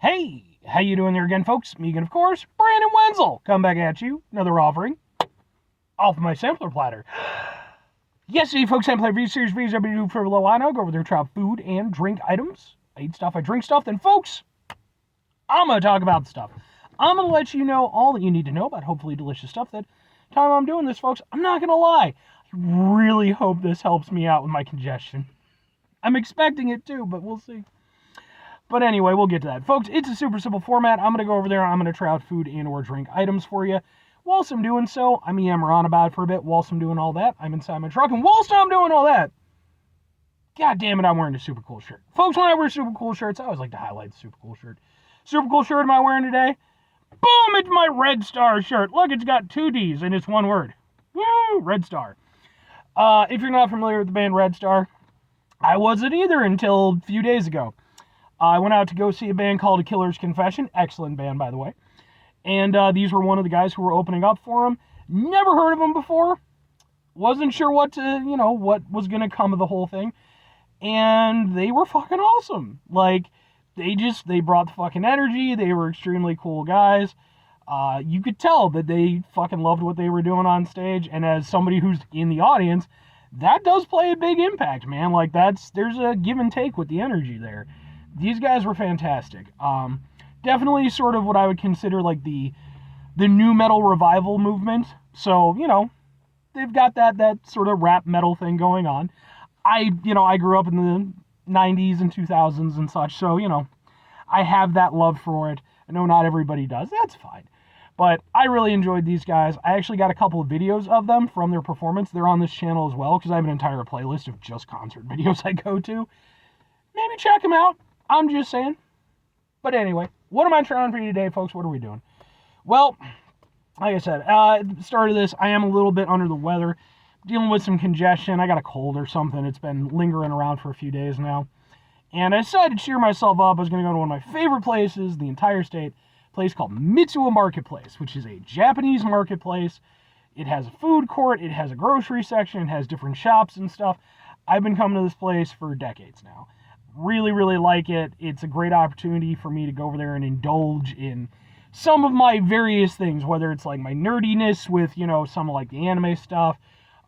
Hey, how you doing there again, folks? Me again, of course, Brandon Wenzel. Come back at you, another offering off of my sampler platter. Yes, you folks, sampler review series videos I've been doing for a little while now. Go over there, try out food and drink items. I eat stuff, I drink stuff. Then, folks, I'm gonna talk about stuff. I'm gonna let you know all that you need to know about hopefully delicious stuff. That time I'm doing this, folks, I'm not gonna lie. I really hope this helps me out with my congestion. I'm expecting it too, but we'll see. But anyway, we'll get to that. Folks, it's a super simple format. I'm going to go over there. I'm going to try out food and or drink items for you. Whilst I'm doing so, I'm yammer on about it for a bit. Whilst I'm doing all that, I'm inside my truck. And whilst I'm doing all that, god damn it, I'm wearing a super cool shirt. Folks, when I wear super cool shirts, I always like to highlight the super cool shirt. Super cool shirt am I wearing today? Boom, it's my Red Star shirt. Look, it's got 2 D's and it's one word. Woo, Red Star. If you're not familiar with the band Red Star, I wasn't either until a few days ago. I went out to go see a band called A Killer's Confession. Excellent band, by the way. And these were one of the guys who were opening up for them. Never heard of them before. Wasn't sure what was going to come of the whole thing. And they were fucking awesome. Like, they brought the fucking energy. They were extremely cool guys. You could tell that they fucking loved what they were doing on stage. And as somebody who's in the audience, that does play a big impact, man. Like, there's a give and take with the energy there. These guys were fantastic. Definitely sort of what I would consider like the new metal revival movement. So, they've got that sort of rap metal thing going on. I grew up in the 90s and 2000s and such, so, I have that love for it. I know not everybody does. That's fine. But I really enjoyed these guys. I actually got a couple of videos of them from their performance. They're on this channel as well, because I have an entire playlist of just concert videos I go to. Maybe check them out. I'm just saying. But anyway, what am I trying for you today, folks? What are we doing? Well, like I said, at the start of this, I am a little bit under the weather. Dealing with some congestion. I got a cold or something. It's been lingering around for a few days now. And I decided to cheer myself up. I was going to go to one of my favorite places in the entire state. A place called Mitsuo Marketplace, which is a Japanese marketplace. It has a food court. It has a grocery section. It has different shops and stuff. I've been coming to this place for decades now. Really, really like it. It's a great opportunity for me to go over there and indulge in some of my various things, whether it's like my nerdiness with, some of like the anime stuff,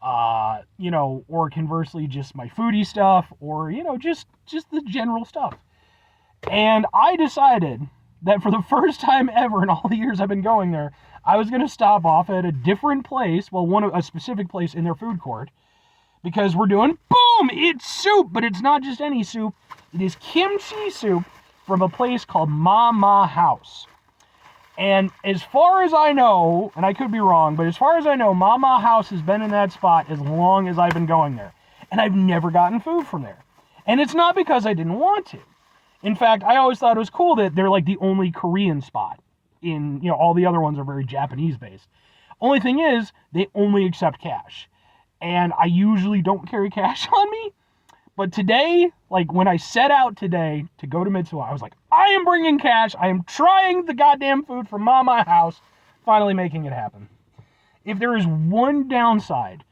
or conversely just my foodie stuff, or, just the general stuff. And I decided that for the first time ever in all the years I've been going there, I was going to stop off at a different place, a specific place in their food court, because we're doing, boom, it's soup, but it's not just any soup. It is kimchi soup from a place called Mama House. And as far as I know, and I could be wrong, but as far as I know, Mama House has been in that spot as long as I've been going there. And I've never gotten food from there. And it's not because I didn't want to. In fact, I always thought it was cool that they're like the only Korean spot. All the other ones are very Japanese based. Only thing is, they only accept cash. And I usually don't carry cash on me. But today, like when I set out today to go to Mitsuo, I was like, I am bringing cash. I am trying the goddamn food from Mama House. Finally making it happen. If there is one downside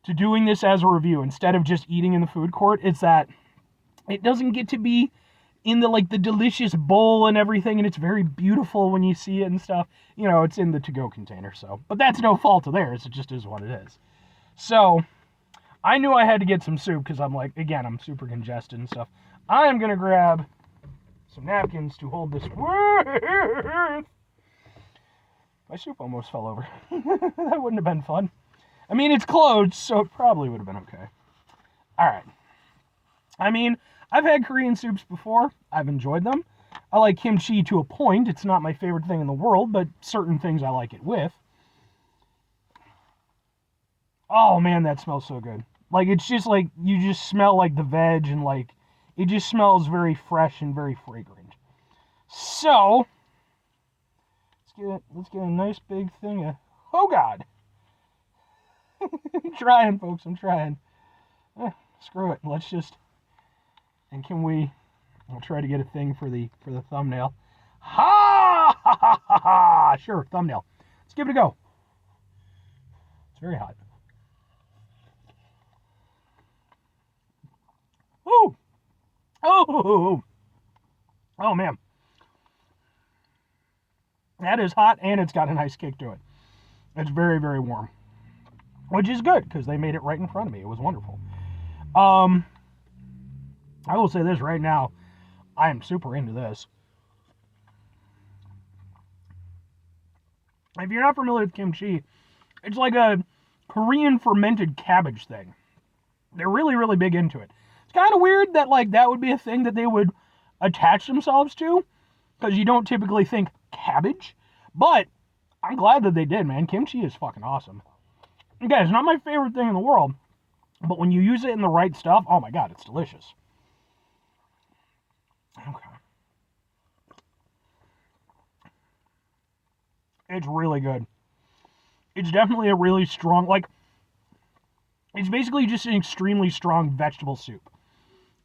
to doing this as a review instead of just eating in the food court, it's that it doesn't get to be in the delicious bowl and everything, and it's very beautiful when you see it and stuff. It's in the to-go container, so. But that's no fault of theirs. It just is what it is. So I knew I had to get some soup because I'm I'm super congested and stuff. I am going to grab some napkins to hold this with. My soup almost fell over. That wouldn't have been fun. I mean, it's closed, so it probably would have been okay. All right. I mean, I've had Korean soups before. I've enjoyed them. I like kimchi to a point. It's not my favorite thing in the world, but certain things I like it with. Oh, man, that smells so good. It's just you just smell the veg and it just smells very fresh and very fragrant. So, let's get a nice big thing of, oh God. I'm trying, folks, I'm trying. Screw it, I'll try to get a thing for the thumbnail. Ha ha ha ha ha! Sure, thumbnail. Let's give it a go. It's very hot. Ooh! Oh man. That is hot, and it's got a nice kick to it. It's very, very warm, which is good because they made it right in front of me. It was wonderful. I will say this right now. I am super into this. If you're not familiar with kimchi, it's like a Korean fermented cabbage thing. They're really, really big into it. It's kind of weird that like that would be a thing that they would attach themselves to, because you don't typically think cabbage, but I'm glad that they did, man. Kimchi is fucking awesome. Again, it's not my favorite thing in the world, but when you use it in the right stuff, oh my god, it's delicious. Okay. It's really good. It's definitely a really strong, like, it's basically just an extremely strong vegetable soup.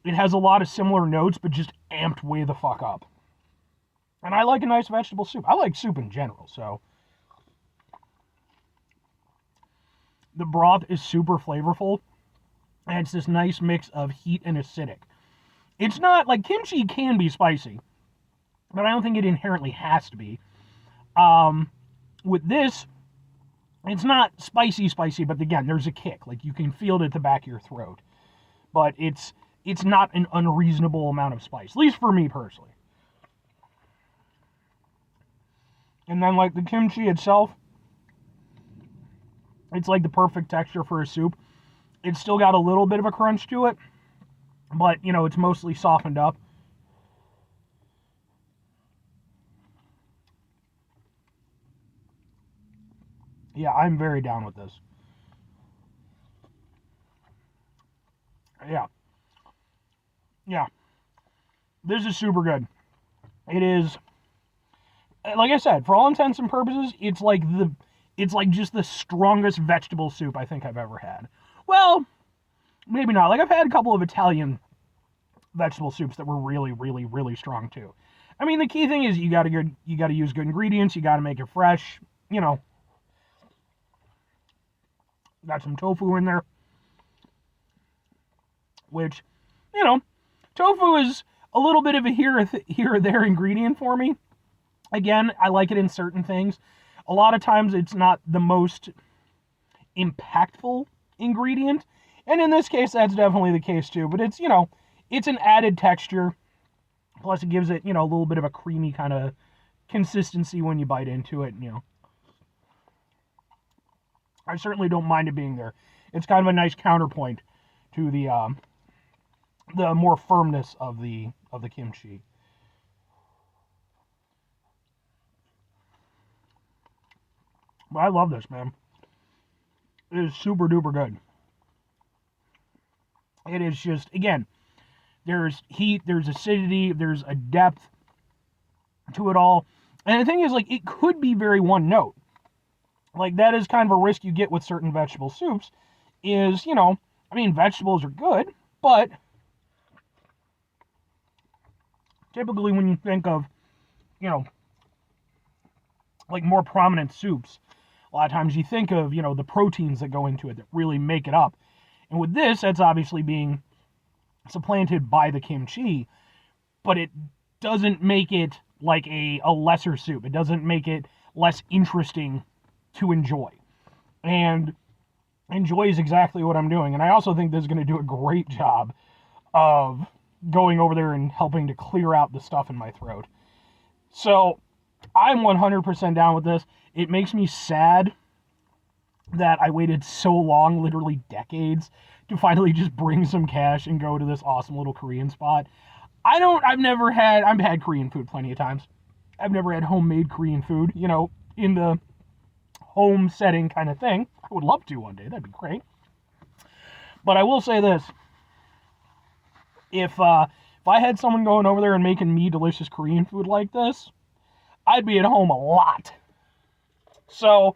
It has a lot of similar notes, but just amped way the fuck up. And I like a nice vegetable soup. I like soup in general, so. The broth is super flavorful, and it's this nice mix of heat and acidic. It's not, like, kimchi can be spicy, but I don't think it inherently has to be. With this, it's not spicy, but again, there's a kick. Like, you can feel it at the back of your throat. But it's not an unreasonable amount of spice, at least for me personally. And then, like, the kimchi itself, it's like the perfect texture for a soup. It's still got a little bit of a crunch to it, but, you know, it's mostly softened up. Yeah, I'm very down with this. Yeah. Yeah. This is super good. It is, like I said, for all intents and purposes, it's like just the strongest vegetable soup I think I've ever had. Well, maybe not. Like, I've had a couple of Italian vegetable soups that were really, really, really strong too. I mean, the key thing is you gotta use good ingredients, you gotta make it fresh, you know. Got some tofu in there, which, you know, tofu is a little bit of a here or there ingredient for me. Again, I like it in certain things. A lot of times it's not the most impactful ingredient, and in this case that's definitely the case too, but it's, you know, it's an added texture, plus it gives it, you know, a little bit of a creamy kind of consistency when you bite into it, you know. I certainly don't mind it being there. It's kind of a nice counterpoint to the more firmness of the kimchi. But I love this, man. It is super duper good. It is just, again, there's heat, there's acidity, there's a depth to it all. And the thing is, like, it could be very one note. Like, that is kind of a risk you get with certain vegetable soups, is, you know, I mean, vegetables are good, but typically when you think of, you know, like more prominent soups, a lot of times you think of, you know, the proteins that go into it that really make it up. And with this, that's obviously being supplanted by the kimchi, but it doesn't make it like a lesser soup. It doesn't make it less interesting to enjoy. And enjoy is exactly what I'm doing. And I also think this is going to do a great job of going over there and helping to clear out the stuff in my throat. So I'm 100% down with this. It makes me sad that I waited so long, literally decades, to finally just bring some cash and go to this awesome little Korean spot. I've had Korean food plenty of times. I've never had homemade Korean food, you know, in the home setting kind of thing. I would love to one day. That'd be great. But I will say this. If I had someone going over there and making me delicious Korean food like this, I'd be at home a lot. So,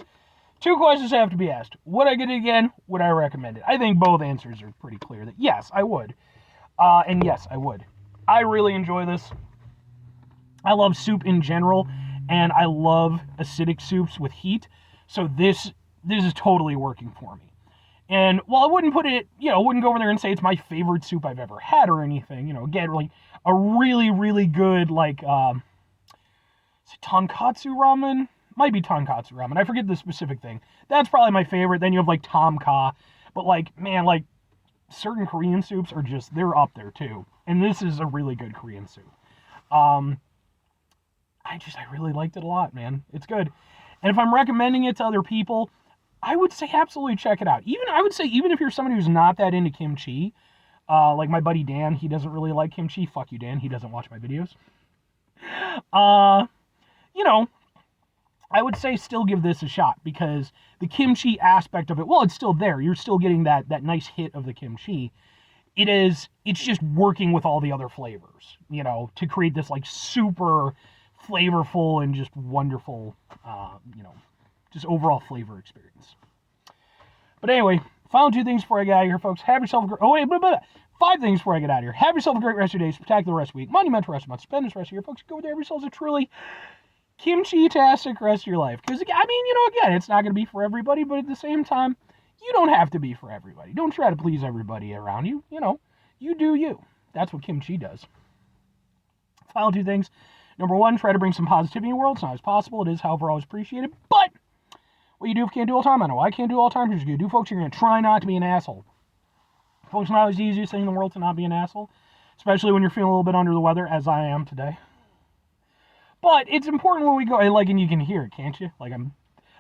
2 questions have to be asked. Would I get it again? Would I recommend it? I think both answers are pretty clear that yes, I would. And yes, I would. I really enjoy this. I love soup in general, and I love acidic soups with heat. So this is totally working for me. And while I wouldn't put it, you know, I wouldn't go over there and say it's my favorite soup I've ever had or anything, you know, again, like a really, really good, like, tonkatsu ramen? Might be tonkatsu ramen. I forget the specific thing. That's probably my favorite. Then you have like tom kha. But like, man, like certain Korean soups are just, they're up there too. And this is a really good Korean soup. I really liked it a lot, man. It's good. And if I'm recommending it to other people, I would say absolutely check it out. I would say even if you're somebody who's not that into kimchi, like my buddy Dan, he doesn't really like kimchi. Fuck you, Dan. He doesn't watch my videos. You know, I would say still give this a shot because the kimchi aspect of it, well, it's still there. You're still getting that nice hit of the kimchi. It's just working with all the other flavors, to create this like super flavorful and just wonderful, just overall flavor experience. But anyway, final 2 things before I get out of here, folks. Have yourself a great, 5 things before I get out of here. Have yourself a great rest of your day, spectacular rest of the week, monumental rest of the month, spend this rest of your folks. Go over there, have yourselves a truly kimchi-tastic rest of your life. Because, again, it's not going to be for everybody, but at the same time, you don't have to be for everybody. Don't try to please everybody around you. You do you. That's what kimchi does. Final 2 things. Number 1, try to bring some positivity in the world. It's not always possible. It is, however, always appreciated. But what you do if you can't do all the time, I know I can't do all the time. Here's what you do, folks. You're going to try not to be an asshole. Folks, not always the easiest thing in the world to not be an asshole, especially when you're feeling a little bit under the weather, as I am today. But it's important when we go, and you can hear it, can't you? Like, I'm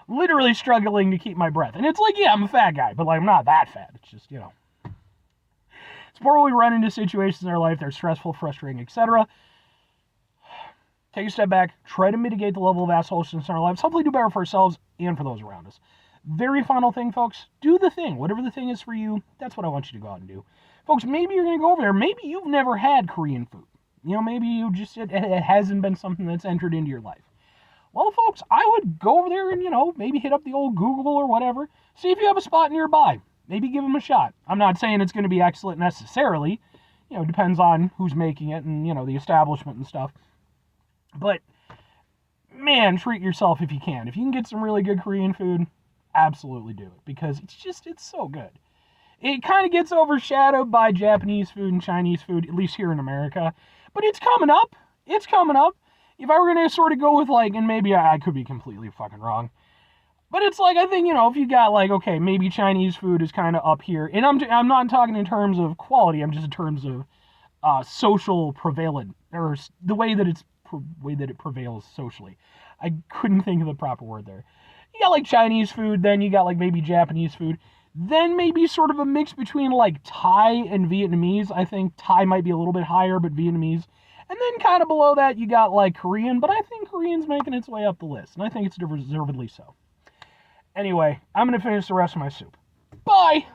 literally struggling to keep my breath. And it's like, yeah, I'm a fat guy, but like, I'm not that fat. It's just, It's more when we run into situations in our life that are stressful, frustrating, etc. Take a step back, try to mitigate the level of assholishness in our lives, hopefully do better for ourselves and for those around us. Very final thing, folks, do the thing. Whatever the thing is for you, that's what I want you to go out and do. Folks, maybe you're going to go over there. Maybe you've never had Korean food. Maybe you just, it hasn't been something that's entered into your life. Well, folks, I would go over there and, maybe hit up the old Google or whatever. See if you have a spot nearby. Maybe give them a shot. I'm not saying it's going to be excellent necessarily. It depends on who's making it and, the establishment and stuff. But, man, treat yourself if you can. If you can get some really good Korean food, absolutely do it. Because it's so good. It kind of gets overshadowed by Japanese food and Chinese food, at least here in America. But it's coming up. It's coming up. If I were going to sort of go with, and maybe I could be completely fucking wrong. But it's like, I think, if you got, okay, maybe Chinese food is kind of up here. And I'm not talking in terms of quality. I'm just in terms of social prevalent, or the way that it prevails socially. I couldn't think of the proper word there. You got, Chinese food, then you got, maybe Japanese food. Then maybe sort of a mix between, Thai and Vietnamese. I think Thai might be a little bit higher, but Vietnamese. And then kind of below that, you got, Korean. But I think Korean's making its way up the list. And I think it's deservedly so. Anyway, I'm going to finish the rest of my soup. Bye!